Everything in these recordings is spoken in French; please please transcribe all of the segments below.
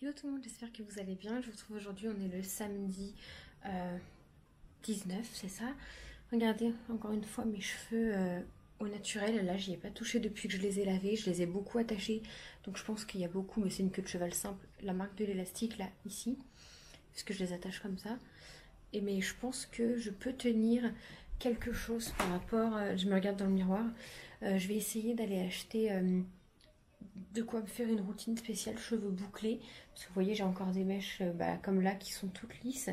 Hello tout le monde, j'espère que vous allez bien. Je vous retrouve aujourd'hui, on est le samedi 19, c'est ça. Regardez encore une fois mes cheveux au naturel. Là, j'y ai pas touché depuis que je les ai lavés. Je les ai beaucoup attachés, donc je pense qu'il y a beaucoup, mais c'est une queue de cheval simple. La marque de l'élastique là, ici, parce que je les attache comme ça. Mais je pense que je peux tenir quelque chose par rapport... je me regarde dans le miroir. Je vais essayer d'aller acheter... de quoi me faire une routine spéciale cheveux bouclés, parce que vous voyez j'ai encore des mèches comme là qui sont toutes lisses,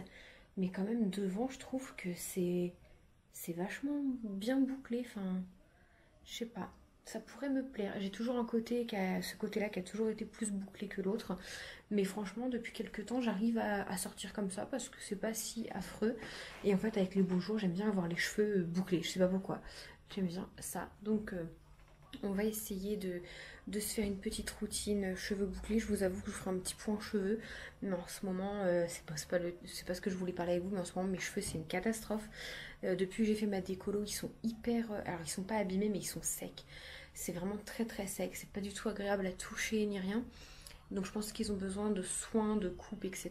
mais quand même devant je trouve que c'est vachement bien bouclé. Enfin je sais pas, ça pourrait me plaire. J'ai toujours un côté ce côté là qui a toujours été plus bouclé que l'autre, mais franchement depuis quelques temps j'arrive à sortir comme ça parce que c'est pas si affreux. Et en fait avec les beaux jours j'aime bien avoir les cheveux bouclés, je sais pas pourquoi, j'aime bien ça. Donc on va essayer de se faire une petite routine cheveux bouclés. Je vous avoue que je ferai un petit point cheveux. Mais en ce moment, c'est pas ce que je voulais parler avec vous, mais en ce moment mes cheveux c'est une catastrophe. Depuis que j'ai fait ma décolo, ils sont hyper... alors ils sont pas abîmés mais ils sont secs. C'est vraiment très très sec. C'est pas du tout agréable à toucher ni rien. Donc je pense qu'ils ont besoin de soins, de coupe, etc.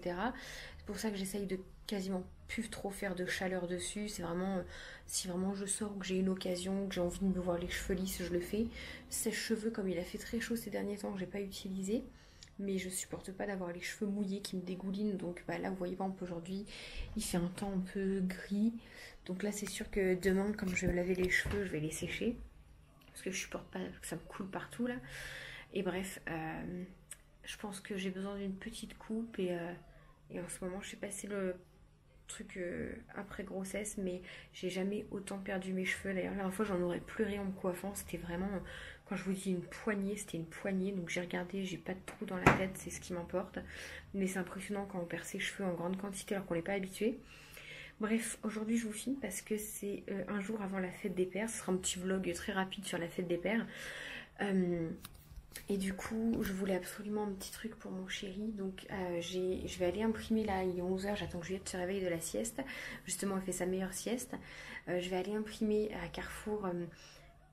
C'est pour ça que j'essaye de quasiment plus trop faire de chaleur dessus. C'est vraiment, si vraiment je sors ou que j'ai une occasion, que j'ai envie de me voir les cheveux lisses, je le fais. Sèche-cheveux, comme il a fait très chaud ces derniers temps, que j'ai pas utilisé. Mais je supporte pas d'avoir les cheveux mouillés qui me dégoulinent. Donc là, vous voyez pas, aujourd'hui, il fait un temps un peu gris. Donc là, c'est sûr que demain, comme je vais laver les cheveux, je vais les sécher. Parce que je supporte pas que ça me coule partout là. Et bref... je pense que j'ai besoin d'une petite coupe et en ce moment je sais pas si c'est le truc après grossesse, mais j'ai jamais autant perdu mes cheveux. D'ailleurs la dernière fois j'en aurais pleuré en me coiffant, c'était vraiment, quand je vous dis une poignée, c'était une poignée. Donc j'ai regardé, j'ai pas de trou dans la tête, c'est ce qui m'importe. Mais c'est impressionnant quand on perd ses cheveux en grande quantité alors qu'on n'est pas habitué. Bref, aujourd'hui je vous filme parce que c'est un jour avant la fête des pères. Ce sera un petit vlog très rapide sur la fête des pères. Et du coup, je voulais absolument un petit truc pour mon chéri. Donc, je vais aller imprimer là, il est 11 h, j'attends que Juliette se réveille de la sieste. Justement, elle fait sa meilleure sieste. Je vais aller imprimer à Carrefour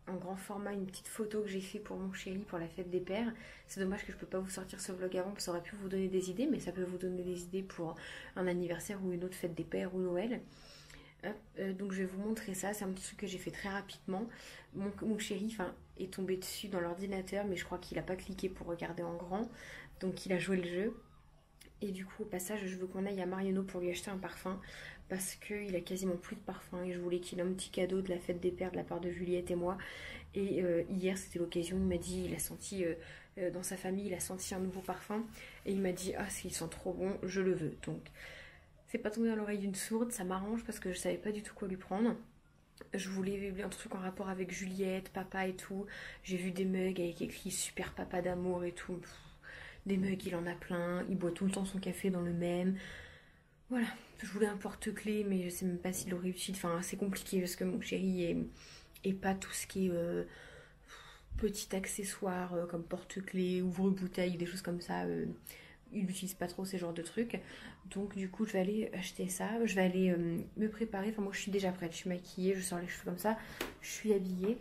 en grand format une petite photo que j'ai fait pour mon chéri pour la fête des pères. C'est dommage que je ne peux pas vous sortir ce vlog avant, parce que ça aurait pu vous donner des idées, mais ça peut vous donner des idées pour un anniversaire ou une autre fête des pères ou Noël. Donc je vais vous montrer ça, c'est un petit truc que j'ai fait très rapidement. Mon chéri est tombé dessus dans l'ordinateur, mais je crois qu'il n'a pas cliqué pour regarder en grand, donc il a joué le jeu. Et du coup au passage je veux qu'on aille à Marionneau pour lui acheter un parfum, parce qu'il a quasiment plus de parfum et je voulais qu'il ait un petit cadeau de la fête des pères de la part de Juliette et moi. Et hier c'était l'occasion, il m'a dit, il a senti dans sa famille, il a senti un nouveau parfum et il m'a dit ah il sent trop bon, je le veux. Donc c'est pas tombé dans l'oreille d'une sourde, ça m'arrange parce que je savais pas du tout quoi lui prendre. Je voulais un truc en rapport avec Juliette, papa et tout. J'ai vu des mugs avec écrit super papa d'amour et tout. Des mugs, il en a plein. Il boit tout le temps son café dans le même. Voilà, je voulais un porte-clés, mais je sais même pas s'il l'aurait utile. Enfin, c'est compliqué parce que mon chéri est pas tout ce qui est petit accessoire comme porte-clés, ouvre-bouteille, des choses comme ça. Il n'utilise pas trop ces genres de trucs. Donc du coup je vais aller acheter ça. Je vais aller me préparer. Enfin moi je suis déjà prête. Je suis maquillée, je sors les cheveux comme ça. Je suis habillée.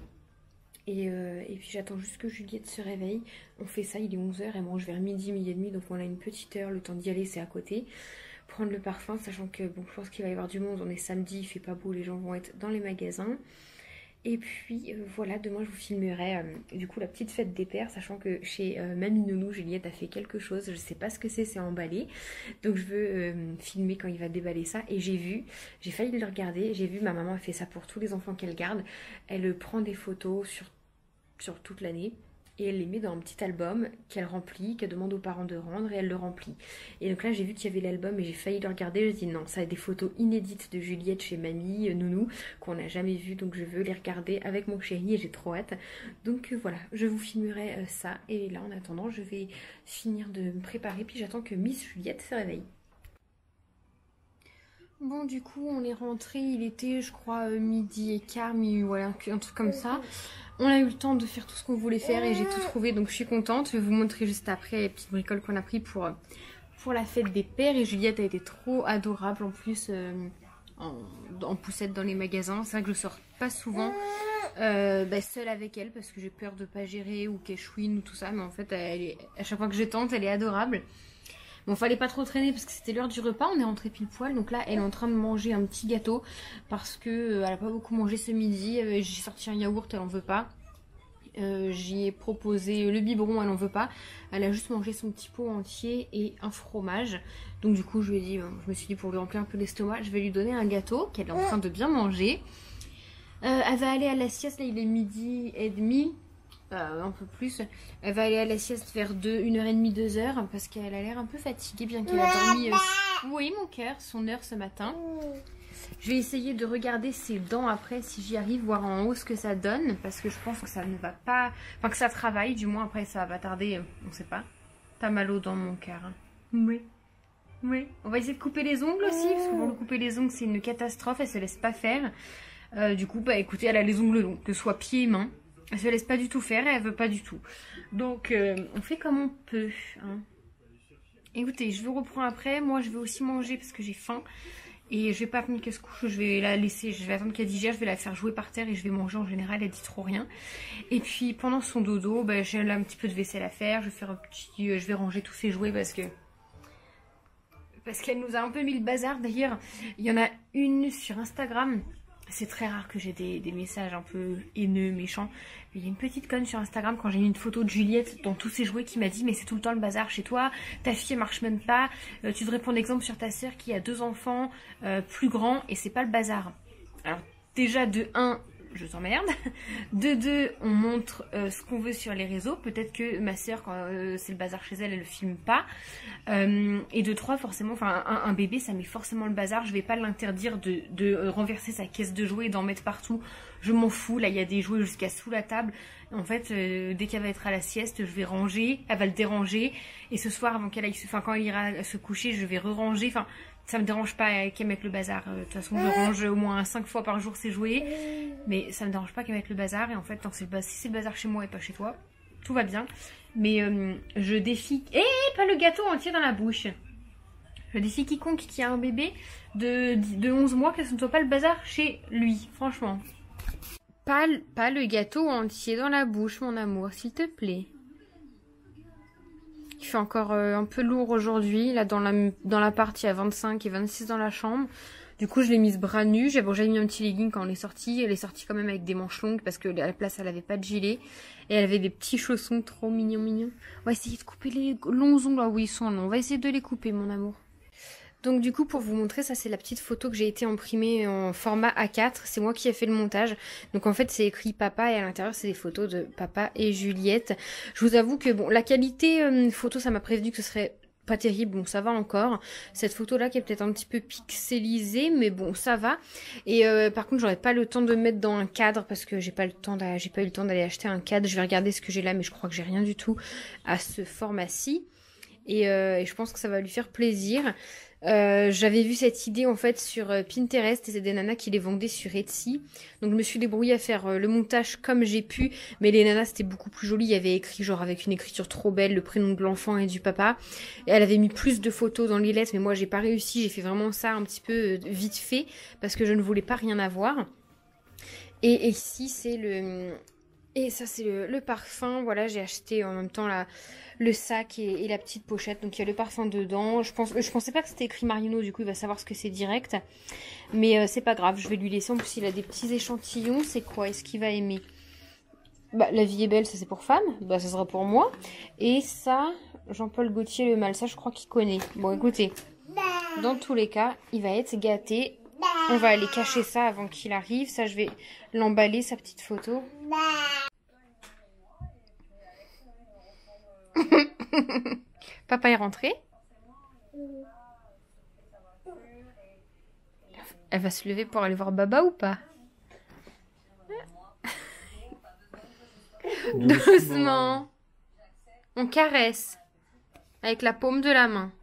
Et puis j'attends juste que Juliette se réveille. On fait ça, il est 11 h et moi je vais vers midi, midi et demi. Donc on a une petite heure, le temps d'y aller, c'est à côté. Prendre le parfum, sachant que bon je pense qu'il va y avoir du monde. On est samedi, il fait pas beau, les gens vont être dans les magasins. Et puis voilà, demain je vous filmerai du coup la petite fête des pères, sachant que chez Mamie Nounou, Juliette a fait quelque chose, je sais pas ce que c'est emballé. Donc je veux filmer quand il va déballer ça. Et j'ai failli le regarder, j'ai vu ma maman a fait ça pour tous les enfants qu'elle garde. Elle prend des photos sur toute l'année. Et elle les met dans un petit album qu'elle remplit, qu'elle demande aux parents de rendre et elle le remplit. Et donc là j'ai vu qu'il y avait l'album et j'ai failli le regarder. Je dis non, ça a des photos inédites de Juliette chez Mamie, Nounou, qu'on n'a jamais vues. Donc je veux les regarder avec mon chéri et j'ai trop hâte. Donc voilà, je vous filmerai ça. Et là en attendant je vais finir de me préparer. Puis j'attends que Miss Juliette se réveille. Bon du coup on est rentré, il était je crois midi et quart, voilà, un truc comme ça. On a eu le temps de faire tout ce qu'on voulait faire et j'ai tout trouvé, donc je suis contente. Je vais vous montrer juste après les petites bricoles qu'on a pris pour la fête des pères. Et Juliette a été trop adorable en plus en poussette dans les magasins. C'est vrai que je sors pas souvent seule avec elle parce que j'ai peur de pas gérer ou qu'elle chouine ou tout ça. Mais en fait à chaque fois que je tente elle est adorable. Bon, fallait pas trop traîner parce que c'était l'heure du repas, on est rentré pile poil. Donc là, elle est en train de manger un petit gâteau parce que elle a pas beaucoup mangé ce midi. J'ai sorti un yaourt, elle en veut pas. J'y ai proposé le biberon, elle en veut pas. Elle a juste mangé son petit pot entier et un fromage. Donc du coup, je lui ai dit, je me suis dit pour lui remplir un peu l'estomac, je vais lui donner un gâteau qu'elle est en train de bien manger. Elle va aller à la sieste, là il est 12h30. Un peu plus. Elle va aller à la sieste vers 1h30, 2h parce qu'elle a l'air un peu fatiguée bien qu'elle a dormi. Oui mon cœur, son heure ce matin. Je vais essayer de regarder ses dents après si j'y arrive, voir en haut ce que ça donne parce que je pense que ça ne va pas, enfin que ça travaille du moins, après ça va pas tarder, on sait pas. T'as mal aux dents mon cœur. Hein. Oui. Oui. On va essayer de couper les ongles aussi parce que pour le couper les ongles c'est une catastrophe, elle se laisse pas faire. Du coup bah écoutez, elle a les ongles longs, que ce soit pieds et mains. Elle se laisse pas du tout faire et elle veut pas du tout. Donc on fait comme on peut. Hein. Écoutez, je vous reprends après. Moi je vais aussi manger parce que j'ai faim. Et je vais pas attendre qu'elle se couche. Je vais la laisser. Je vais attendre qu'elle digère. Je vais la faire jouer par terre et je vais manger en général. Elle dit trop rien. Et puis pendant son dodo, bah, j'ai là un petit peu de vaisselle à faire. Je vais faire un petit. Je vais ranger tous ses jouets parce qu'elle nous a un peu mis le bazar. D'ailleurs, il y en a une sur Instagram. C'est très rare que j'ai des messages un peu haineux, méchants. Il y a une petite conne sur Instagram quand j'ai mis une photo de Juliette dans tous ses jouets qui m'a dit mais c'est tout le temps le bazar chez toi, ta fille elle marche même pas, tu devrais prendre exemple sur ta soeur qui a 2 enfants plus grands et c'est pas le bazar. Alors déjà de 1, je t'emmerde. De 2, on montre ce qu'on veut sur les réseaux. Peut-être que ma soeur, quand c'est le bazar chez elle, elle le filme pas. Et de 3, forcément, enfin un bébé, ça met forcément le bazar. Je vais pas l'interdire de renverser sa caisse de jouets et d'en mettre partout. Je m'en fous. Là, il y a des jouets jusqu'à sous la table. En fait, dès qu'elle va être à la sieste, je vais ranger. Elle va le déranger. Et ce soir, avant qu'elle aille, enfin quand elle ira se coucher, je vais re-ranger. Enfin, ça me dérange pas qu'elle mette le bazar. De toute façon, je range au moins 5 fois par jour ses jouets. Mais ça me dérange pas qu'elle mette le bazar. Et en fait, si c'est le bazar chez moi et pas chez toi, tout va bien. Mais je défie... pas le gâteau entier dans la bouche. Je défie quiconque qui a un bébé de 11 mois que ce ne soit pas le bazar chez lui. Franchement. Pas le gâteau entier dans la bouche, mon amour, s'il te plaît. Il fait encore un peu lourd aujourd'hui. Là, dans l'appart, il y a 25 et 26 dans la chambre. Du coup, je l'ai mise bras nus. J'avais mis un petit legging quand on est sorti. Elle est sortie quand même avec des manches longues parce que à la place, elle avait pas de gilet. Et elle avait des petits chaussons trop mignons. On va essayer de couper les longs ongles. Ah oui, ils sont longs. On va essayer de les couper, mon amour. Donc du coup, pour vous montrer, ça c'est la petite photo que j'ai été imprimée en format A4. C'est moi qui ai fait le montage. Donc en fait, c'est écrit papa et à l'intérieur, c'est des photos de papa et Juliette. Je vous avoue que bon, la qualité photo, ça m'a prévenu que ce serait pas terrible. Bon, ça va encore. Cette photo-là qui est peut-être un petit peu pixelisée, mais bon, ça va. Et par contre, j'aurais pas le temps de mettre dans un cadre parce que j'ai pas eu le temps d'aller acheter un cadre. Je vais regarder ce que j'ai là, mais je crois que j'ai rien du tout à ce format-ci. Et je pense que ça va lui faire plaisir. J'avais vu cette idée en fait sur Pinterest et c'est des nanas qui les vendaient sur Etsy. Donc je me suis débrouillée à faire le montage comme j'ai pu. Mais les nanas c'était beaucoup plus joli. Il y avait écrit genre avec une écriture trop belle le prénom de l'enfant et du papa. Et elle avait mis plus de photos dans les lettres mais moi j'ai pas réussi. J'ai fait vraiment ça un petit peu vite fait parce que je ne voulais pas rien avoir. Et ici c'est le... Et ça c'est le parfum, voilà j'ai acheté en même temps le sac et la petite pochette, donc il y a le parfum dedans. Je pensais pas que c'était écrit Marino, du coup il va savoir ce que c'est direct. Mais c'est pas grave, je vais lui laisser, en plus il a des petits échantillons, c'est quoi, est-ce qu'il va aimer? Bah la vie est belle, ça c'est pour femme, bah ça sera pour moi. Et ça, Jean-Paul Gaultier le mal, ça je crois qu'il connaît. Bon écoutez, dans tous les cas, il va être gâté. On va aller cacher ça avant qu'il arrive. Ça, je vais l'emballer, sa petite photo. Papa est rentré. Elle va se lever pour aller voir Baba ou pas? Doucement. On caresse. Avec la paume de la main.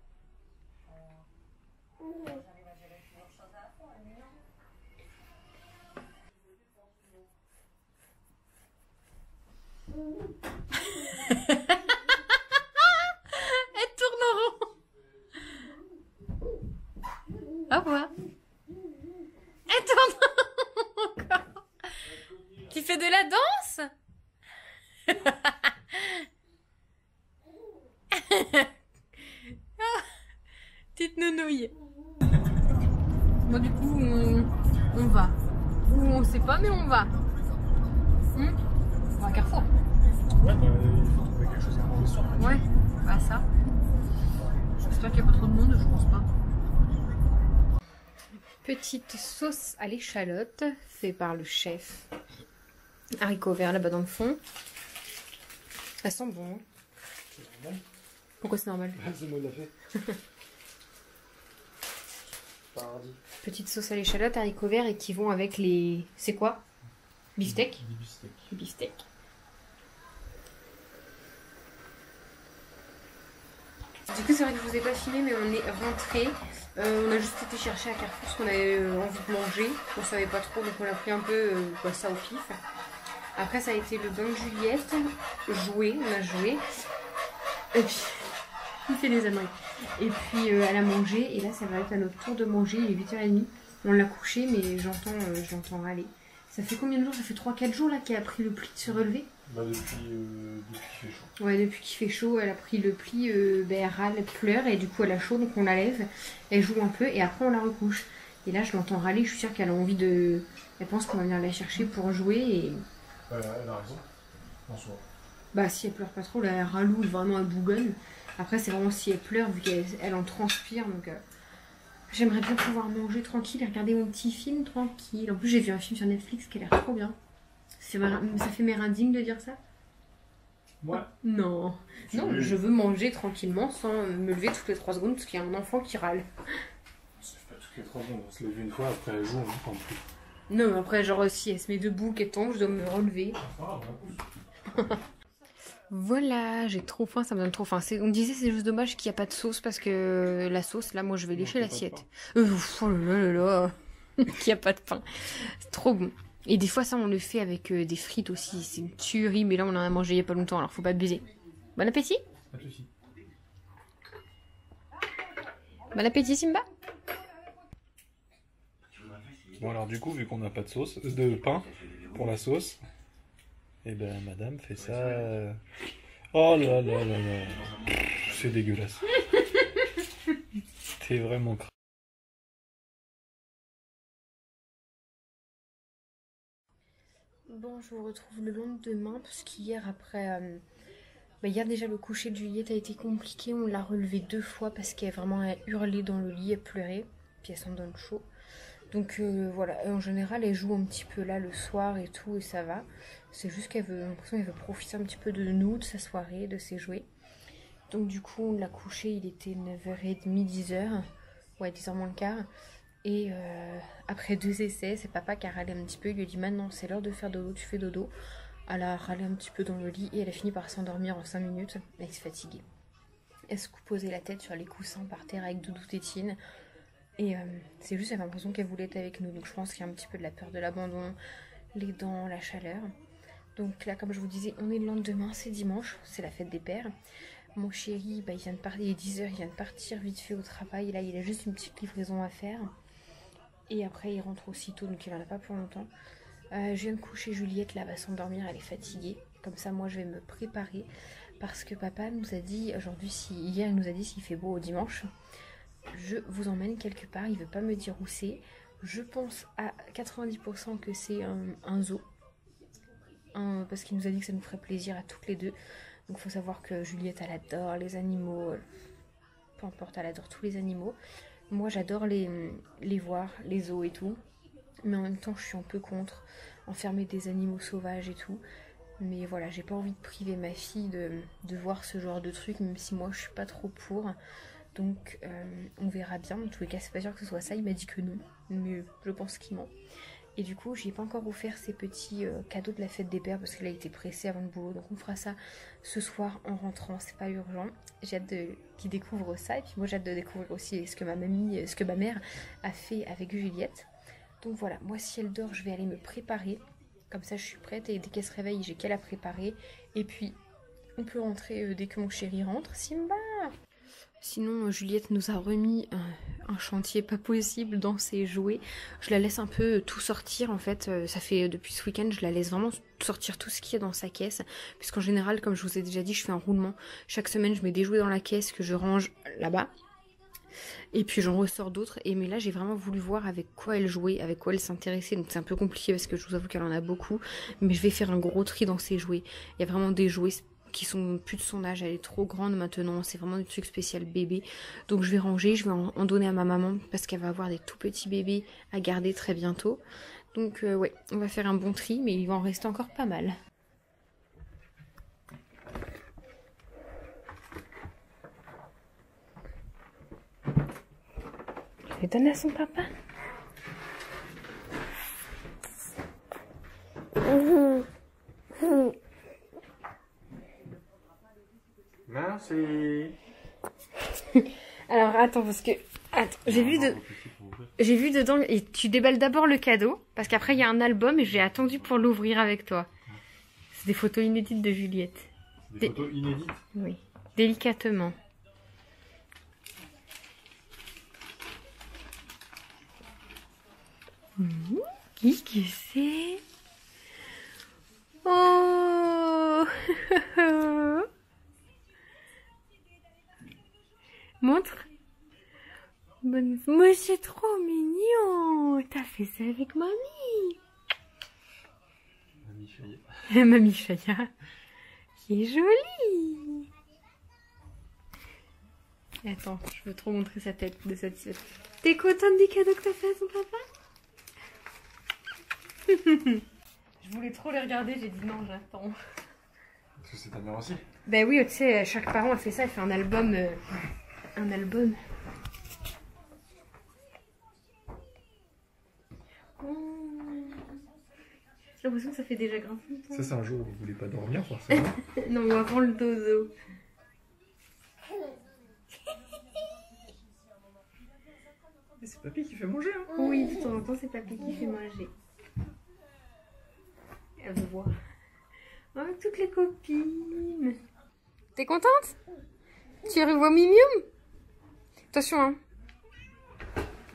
Elle tourne en rond. Au revoir. Elle tourne en rond encore. Tu fais de la danse? Petite nounouille. Bon, du coup, on va. Ou on sait pas, mais on va. On va à Carrefour. Ouais, bah, il faut trouver quelque chose à manger sur. Ouais, bah ça. J'espère qu'il n'y a pas trop de monde, je pense pas. Petite sauce à l'échalote, fait par le chef. Haricots verts là-bas dans le fond. Ça sent bon. C'est normal. Pourquoi c'est normal? C'est moi qui l'a fait. Paradis. Petite sauce à l'échalote, haricots verts et qui vont avec les... C'est quoi? Beefsteak? Des beefsteaks. Beefsteak. Du coup, c'est vrai que je vous ai pas filmé, mais on est rentré. On a juste été chercher à Carrefour ce qu'on avait envie de manger. On savait pas trop, donc on a pris un peu ça au pif. Après, ça a été le bain de Juliette. Jouer, on a joué. Et puis, il fait des âneries. Et puis, elle a mangé. Et là, ça va être à notre tour de manger. Il est 8h30. On l'a couché, mais je l'entends râler. Ça fait combien de jours? Ça fait 3-4 jours là qu'elle a pris le pli de se relever. Bah depuis qu'il fait chaud. Ouais, depuis qu'il fait chaud, elle a pris le pli, elle râle, elle pleure et du coup elle a chaud, donc on la lève, elle joue un peu et après on la recouche. Et là je l'entends râler, je suis sûre qu'elle a envie de... Elle pense qu'on va venir la chercher pour jouer et... Elle a raison, en soi. Bah si elle pleure pas trop, là elle raloue, vraiment elle bougonne. Après c'est vraiment si elle pleure vu qu'elle en transpire, donc... J'aimerais bien pouvoir manger tranquille et regarder mon petit film tranquille. En plus j'ai vu un film sur Netflix qui a l'air trop bien. Ça fait mérinding de dire ça? Ouais. Non. Non, je veux manger tranquillement sans me lever toutes les 3 secondes parce qu'il y a un enfant qui râle. Ça fait pas toutes les 3 secondes, on se lève une fois, après elle joue, on n'entend plus. Non, mais après, genre, si elle se met debout, qu'elle tombe, je dois me relever. Voilà, j'ai trop faim, ça me donne trop faim. On me disait c'est juste dommage qu'il n'y a pas de sauce parce que la sauce, là, moi, je vais lécher l'assiette. Oh là là là, qu'il n'y a pas de pain. C'est trop bon. Et des fois, ça, on le fait avec des frites aussi. C'est une tuerie, mais là, on en a mangé il n'y a pas longtemps, alors faut pas abuser. Bon appétit. Pas de soucis. Bon appétit, Simba. Bon alors du coup, vu qu'on n'a pas de pain pour la sauce, et ben madame fait ça... Oh là là là là. C'est dégueulasse. T'es vraiment crade. Bon, je vous retrouve le lendemain parce qu'hier après... hier déjà le coucher de Juliette a été compliqué, on l'a relevé 2 fois parce qu'elle vraiment a hurlé dans le lit, elle pleurait, puis elle s'en donne chaud. Donc voilà, en général elle joue un petit peu là le soir et tout et ça va. C'est juste qu'elle veut, l'impression qu'elle veut profiter un petit peu de nous, de sa soirée, de ses jouets. Donc du coup on l'a couché, il était 9h30, 10h, ouais 10h moins le quart. Et après 2 essais, c'est papa qui a râlé un petit peu, il lui a dit maintenant c'est l'heure de faire dodo, tu fais dodo. Elle a râlé un petit peu dans le lit et elle a fini par s'endormir en 5 minutes, elle s'est fatiguée. Elle se posait la tête sur les coussins par terre avec Doudou Tétine. Et c'est juste, j'avais l'impression qu'elle voulait être avec nous. Donc je pense qu'il y a un petit peu de la peur de l'abandon, les dents, la chaleur. Donc là, comme je vous disais, on est le lendemain, c'est dimanche, c'est la fête des pères. Mon chéri, il vient de partir, il est 10h, il vient de partir vite fait au travail. Et là, il a juste une petite livraison à faire. Et après, il rentre aussitôt, donc il n'en a pas pour longtemps. Je viens de coucher Juliette, là, elle va s'endormir, elle est fatiguée. Comme ça, moi, je vais me préparer. Parce que papa nous a dit, hier, il nous a dit s'il fait beau au dimanche. Je vous emmène quelque part, il veut pas me dire où c'est. Je pense à 90% que c'est un zoo. Parce qu'il nous a dit que ça nous ferait plaisir à toutes les deux. Donc il faut savoir que Juliette, elle adore les animaux. Peu importe, elle adore tous les animaux. Moi, j'adore les voir, les zoos et tout. Mais en même temps, je suis un peu contre enfermer des animaux sauvages et tout. Mais voilà, j'ai pas envie de priver ma fille de voir ce genre de truc, même si moi, je suis pas trop pour. Donc on verra bien, en tous les cas c'est pas sûr que ce soit ça, il m'a dit que non, mais je pense qu'il ment. Et du coup j'ai pas encore offert ces petits cadeaux de la fête des pères parce qu'il a été pressé avant le boulot, donc on fera ça ce soir en rentrant, c'est pas urgent. J'ai hâte qu'il découvre ça et puis moi j'ai hâte de découvrir aussi ce que ma mère a fait avec Juliette. Donc voilà, moi si elle dort je vais aller me préparer, comme ça je suis prête et dès qu'elle se réveille j'ai qu'elle à préparer. Et puis on peut rentrer dès que mon chéri rentre. Simba! Sinon, Juliette nous a remis un chantier pas possible dans ses jouets. Je la laisse un peu tout sortir en fait. Ça fait depuis ce week-end, je la laisse vraiment sortir tout ce qu'il y a dans sa caisse. Puisqu'en général, comme je vous ai déjà dit, je fais un roulement. Chaque semaine, je mets des jouets dans la caisse que je range là-bas. Et puis j'en ressors d'autres. Mais là, j'ai vraiment voulu voir avec quoi elle jouait, avec quoi elle s'intéressait. Donc c'est un peu compliqué parce que je vous avoue qu'elle en a beaucoup. Mais je vais faire un gros tri dans ses jouets. Il y a vraiment des jouets qui sont plus de son âge. Elle est trop grande maintenant. C'est vraiment des trucs spécial bébé. Donc je vais ranger, je vais en donner à ma maman parce qu'elle va avoir des tout petits bébés à garder très bientôt. Donc ouais, on va faire un bon tri, mais il va en rester encore pas mal. Je vais donner à son papa. Merci. Alors attends, parce que attends, j'ai vu dedans et tu déballes d'abord le cadeau parce qu'après il y a un album et j'ai attendu pour l'ouvrir avec toi. C'est des photos inédites de Juliette. Des photos inédites? Oui, délicatement. Qui que c'est? Oh. Montre. Bonne... Mais c'est trop mignon. T'as fait ça avec mamie. Mamie Chaya. Mamie Chaya. Qui est jolie. Attends, je veux trop montrer sa tête de satisfaction. T'es contente des cadeaux que t'as fait à son papa? Je voulais trop les regarder, j'ai dit non, j'attends. Parce que c'est ta mère aussi? Ben oui, tu sais, chaque parent a fait ça, elle fait un album. Un album. J'ai l'impression que ça fait déjà grincer. Ça, c'est un jour où vous voulez pas dormir, forcément. Non, mais avant le dodo. C'est papy qui fait manger, hein? Oui, de temps en temps, c'est papy qui fait manger. Elle veut voir. Avec toutes les copines. T'es contente? Tu revois Mimium? Attention, hein.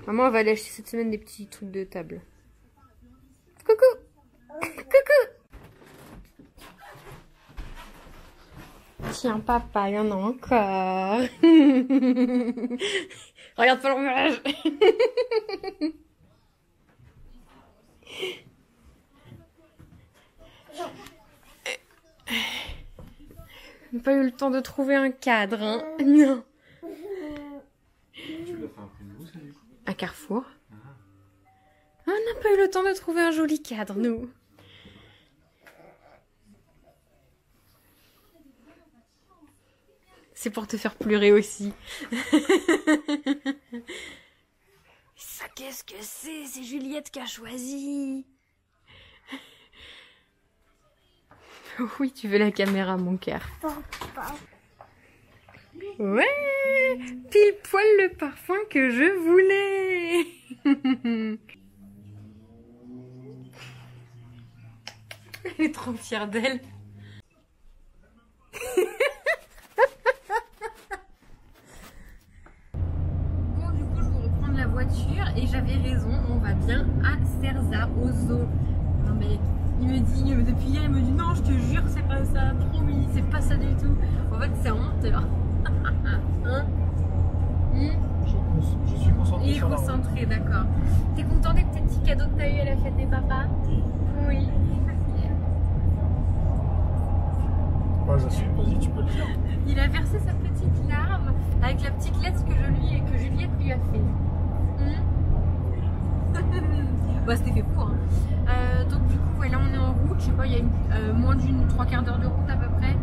Maman, elle va aller acheter cette semaine des petits trucs de table. Coucou! Coucou! Tiens, papa, il y en a encore. Regarde pas l'emballage. J'ai pas eu le temps de trouver un cadre, hein. Non. Tu l'as fait un prix de vous, ça, du coup? À Carrefour. On n'a pas eu le temps de trouver un joli cadre, nous. C'est pour te faire pleurer aussi. Ça, qu'est-ce que c'est? C'est Juliette qui a choisi. Oui, tu veux la caméra, mon cœur. Ouais, pile poil le parfum que je voulais. Elle est trop fière d'elle. Bon, du coup, je vais reprendre la voiture et j'avais raison, on va bien à Cerza, au zoo. Non mais, il me dit, depuis hier, il me dit non, je te jure, c'est pas ça, promis, c'est pas ça du tout. En fait, c'est un menteur. Hein? Je suis concentré. Il est concentré, d'accord. T'es content des petits cadeaux que t'as eu à la fête des papas? Oui. Moi, j'assume, vas-y, tu peux le dire. Il a versé sa petite larme avec la petite lettre que Juliette lui a fait. Bah, c'était fait pour. Hein. Donc du coup, voilà, on est en route. Je sais pas, il y a moins d'une 3/4 d'heure de route à peu près.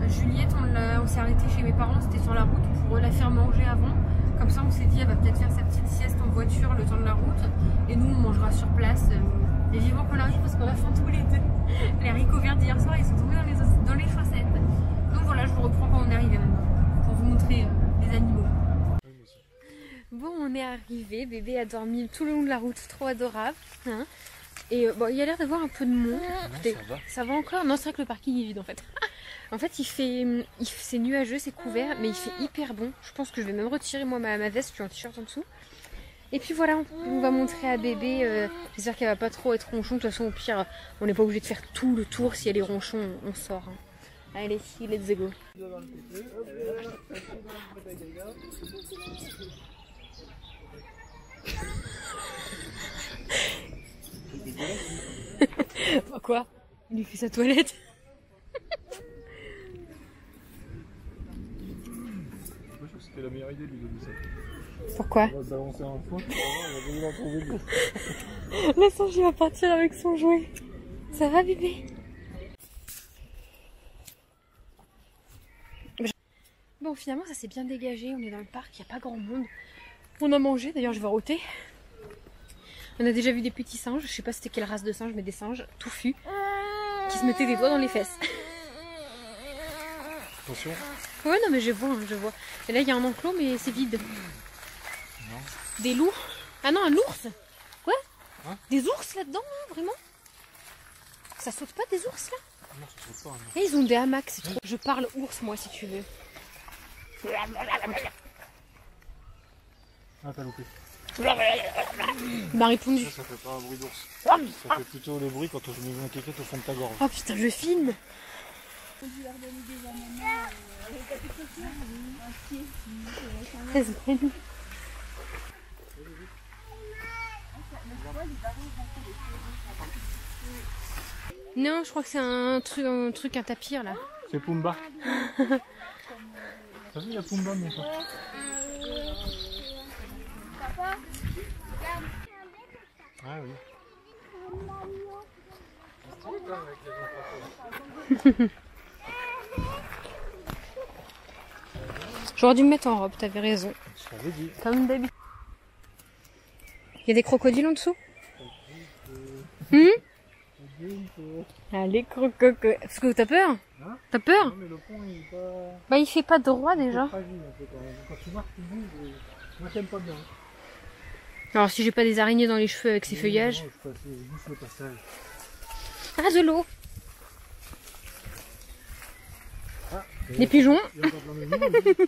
Juliette, on s'est arrêté chez mes parents, c'était sur la route pour la faire manger avant. Comme ça, on s'est dit, elle va peut-être faire sa petite sieste en voiture le temps de la route. Et nous, on mangera sur place. Et vivement qu'on arrive parce qu'on a faim tous les deux. Les haricots verts d'hier soir, ils sont tombés dans les chaussettes. Donc voilà, je vous reprends quand on est arrivé maintenant. Pour vous montrer les animaux. Bon, on est arrivé. Bébé a dormi tout le long de la route. Trop adorable. Hein, et bon, il y a l'air d'avoir un peu de monde. Non, ça va encore? Non, c'est vrai que le parking est vide en fait. En fait, c'est nuageux, c'est couvert, mais il fait hyper bon. Je pense que je vais même retirer moi ma veste, je suis en t-shirt en dessous. Et puis voilà, on va montrer à bébé. J'espère qu'elle va pas trop être ronchon. De toute façon, au pire, on n'est pas obligé de faire tout le tour. Si elle est ronchon, on sort. Hein. Allez, let's go. Quoi? Il lui fait sa toilette. C'était la meilleure idée de lui donner ça. Pourquoi? On va balancer un foin, on va venir en trouver deux. La Sange, il va partir avec son jouet. Ça va, bébé? Bon, finalement, ça s'est bien dégagé. On est dans le parc, il n'y a pas grand monde. On a mangé, d'ailleurs, je vais rôter. On a déjà vu des petits singes. Je sais pas c'était quelle race de singes, mais des singes touffus qui se mettaient des doigts dans les fesses. Attention. Ouais, non, mais je vois, je vois. Et là, il y a un enclos, mais c'est vide. Non. Des loups. Ah non, un ours. Quoi? Hein? Des ours là-dedans, hein, vraiment? Ça saute pas des ours là? Non, ça saute pas. Non. Et ils ont des hamacs, c'est trop. Je parle ours, moi, si tu veux. Ah, t'as loupé. Il m'a répondu. Ça fait pas un bruit d'ours. Ça fait plutôt le bruit quand je mets un kékette au fond de ta gorge. Oh putain, je filme. Non, je crois que c'est un truc, un tapir là. C'est Pumba. T'as vu la Pumba, mon chat? Ah oui. J'aurais dû me mettre en robe, t'avais raison. Je t'avais dit. Comme d'habitude. Il y a des crocodiles en dessous? Ah, les crocodiles. Parce que t'as peur? Hein? T'as peur? Non, mais le pont, il est pas... Bah, il fait pas droit déjà. C'est fragile, un peu, quand tu marches, tu bouges. Moi, j'aime pas bien. Alors, si j'ai pas des araignées dans les cheveux avec ces feuillages. Non, je passe juste le passage. Ah, de l'eau. Ah, Des pigeons. Il y a encore plein de gibbons.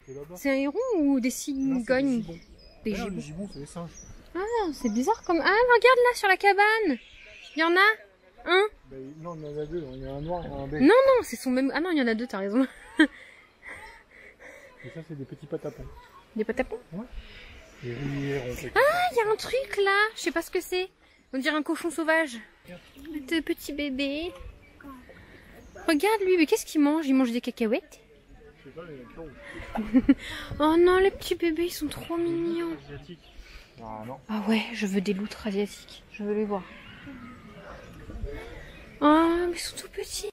C'est là-bas. C'est un héron ou des cigognes? Des Les gibbons. gibbons, c'est les singes. Ah, c'est bizarre comme... Ah, regarde là, sur la cabane. Il y en a un. Ben, non, il y en a deux. Il y a un noir et un bec. Non, non, c'est son même... Ah non, il y en a deux, t'as raison. Et ça, c'est des petits patapons. Des patapons. Des rouillères, on fait. Ah, il y a un truc là. Je sais pas ce que c'est. On dirait un cochon sauvage. De petit bébé. Regarde lui, mais qu'est-ce qu'il mange? Il mange des cacahuètes? Je sais pas, il y a trop. Oh non, les petits bébés, ils sont trop mignons. Asiatique. Ah non. Ah ouais, je veux des loutres asiatiques. Je veux les voir. Oh, mais ils sont tout petits.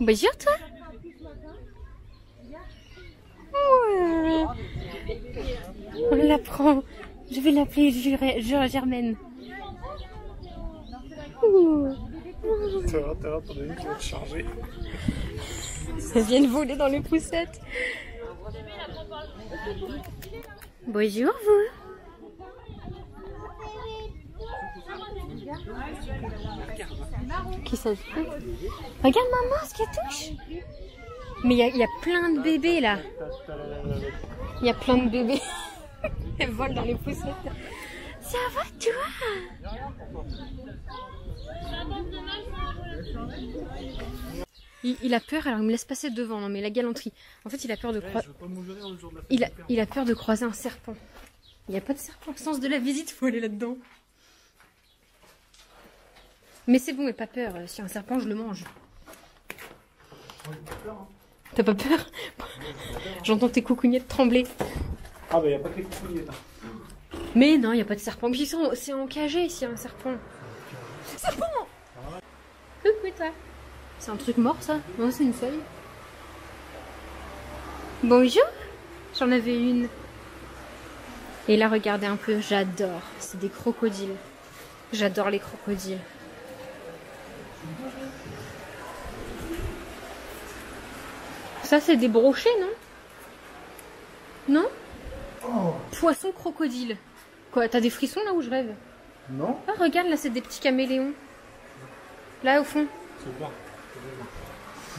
Bonjour toi. Ouais. On l'apprend. Je vais l'appeler Germaine. T'as un qui va te charger. Elles viennent voler dans les poussettes. Bonjour vous. Qui ça? Regarde maman ce qu'elle touche. Mais il y a plein de bébés là. Il y a plein de bébés. Elles volent dans les poussettes. Ça va toi? Il a peur, alors il me laisse passer devant. Non mais la galanterie. En fait il a peur de croiser. Il a peur de croiser un serpent. Il n'y a pas de serpent. Le sens de la visite, faut aller là-dedans. Mais c'est bon, et pas peur. Si un serpent, je le mange. T'as pas peur? J'entends tes coucougnettes trembler. Ah bah y a pas que les coucougnettes. Mais non, y a pas de serpent. Puis c'est encagé s'il y a un serpent. Serpent! Coucou toi. C'est un truc mort ça? Non, c'est une feuille. Bonjour. J'en avais une. Et là, regardez un peu, j'adore. C'est des crocodiles. J'adore les crocodiles. Ça, c'est des brochets, non? Non? Oh. Poisson crocodile. Quoi, t'as des frissons là où je rêve? Non. Ah, regarde, là, c'est des petits caméléons. Là au fond. C'est pas.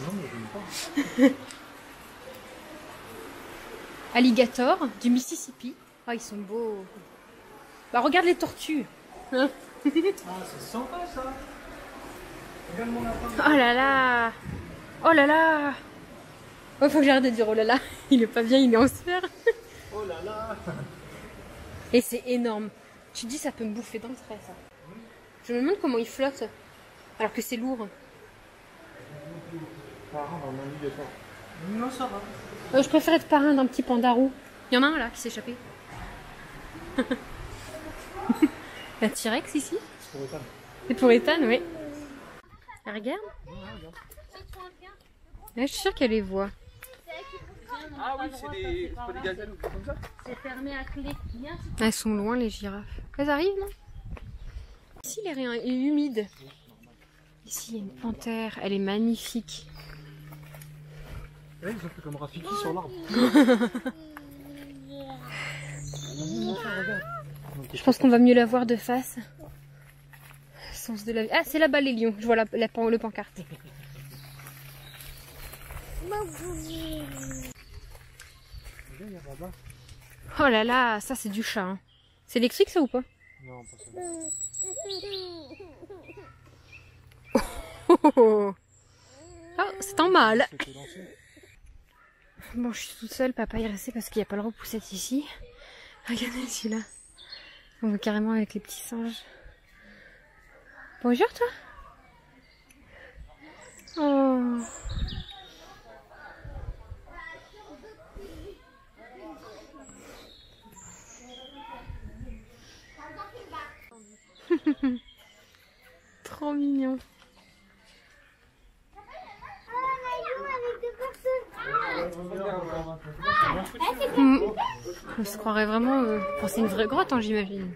Non, mais je n'aime pas. Alligator du Mississippi. Oh, ils sont beaux. Bah, regarde les tortues. Hein? Ah, c'est sympa ça. Regarde mon lapin. Oh là là. Oh là là. Oh, faut que j'arrête de dire oh là là. Il est pas bien, il est en sphère. Oh là là. Et c'est énorme. Tu dis, ça peut me bouffer d'entrée, ça. Je me demande comment il flotte. Alors que c'est lourd. Parrain d'un alligator. Non, ça va. Je préfère être parrain d'un petit panda roux. Il y en a un là qui s'est échappé. La T-Rex ici. C'est pour Ethan. C'est pour Ethan, oui. Elle regarde. Ouais, regarde. Ouais, je suis sûre qu'elle les voit. Ah oui, c'est pas des gazelles ou quelque chose comme ça. C'est fermé à clé. Elles sont loin les girafes. Elles arrivent, non? Ici, il est humide. Ici, il y a une panthère. Elle est magnifique. Ouais, ils ont fait comme Rafiki sur l'arbre. Je pense qu'on va mieux la voir de face. Sens de la... Ah, c'est là-bas les lions. Je vois le pancarte. Oh là là, ça c'est du chat. Hein. C'est électrique ça ou pas? Non, pas ça. Oh, c'est en mal. Bon, je suis toute seule. Papa est resté parce qu'il n'y a pas le droit de poussette ici. Regardez celui-là. On voit carrément avec les petits singes. Bonjour toi. Oh. Trop mignon. On se croirait vraiment... Enfin, c'est une vraie grotte, hein, j'imagine.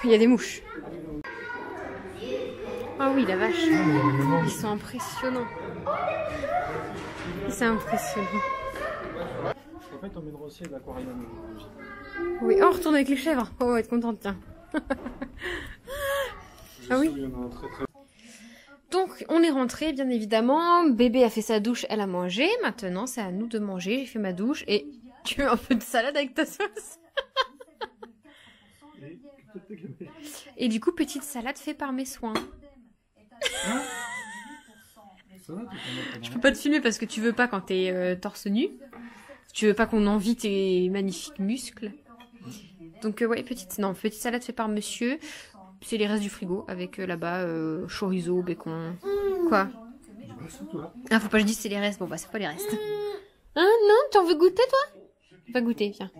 Il y a des mouches. Ah oui, la vache. Ils sont impressionnants. C'est impressionnant. En fait, on mènera aussi à l'aquarium. Oui, on retourne avec les chèvres. Oh, on va être contente, tiens. Ah oui. Donc, on est rentré, bien évidemment. Bébé a fait sa douche, elle a mangé. Maintenant, c'est à nous de manger. J'ai fait ma douche et tu veux un peu de salade avec ta sauce. Et du coup, petite salade faite par mes soins. Je peux pas te filmer parce que tu veux pas quand t'es torse nu. Tu veux pas qu'on envie tes magnifiques muscles. Donc ouais, petite salade faite par monsieur. C'est les restes du frigo avec là-bas chorizo, bacon. Quoi? Ah, faut pas que je dise c'est les restes. Bon bah c'est pas les restes. Hein, non, t'en veux goûter toi? Pas goûter, viens.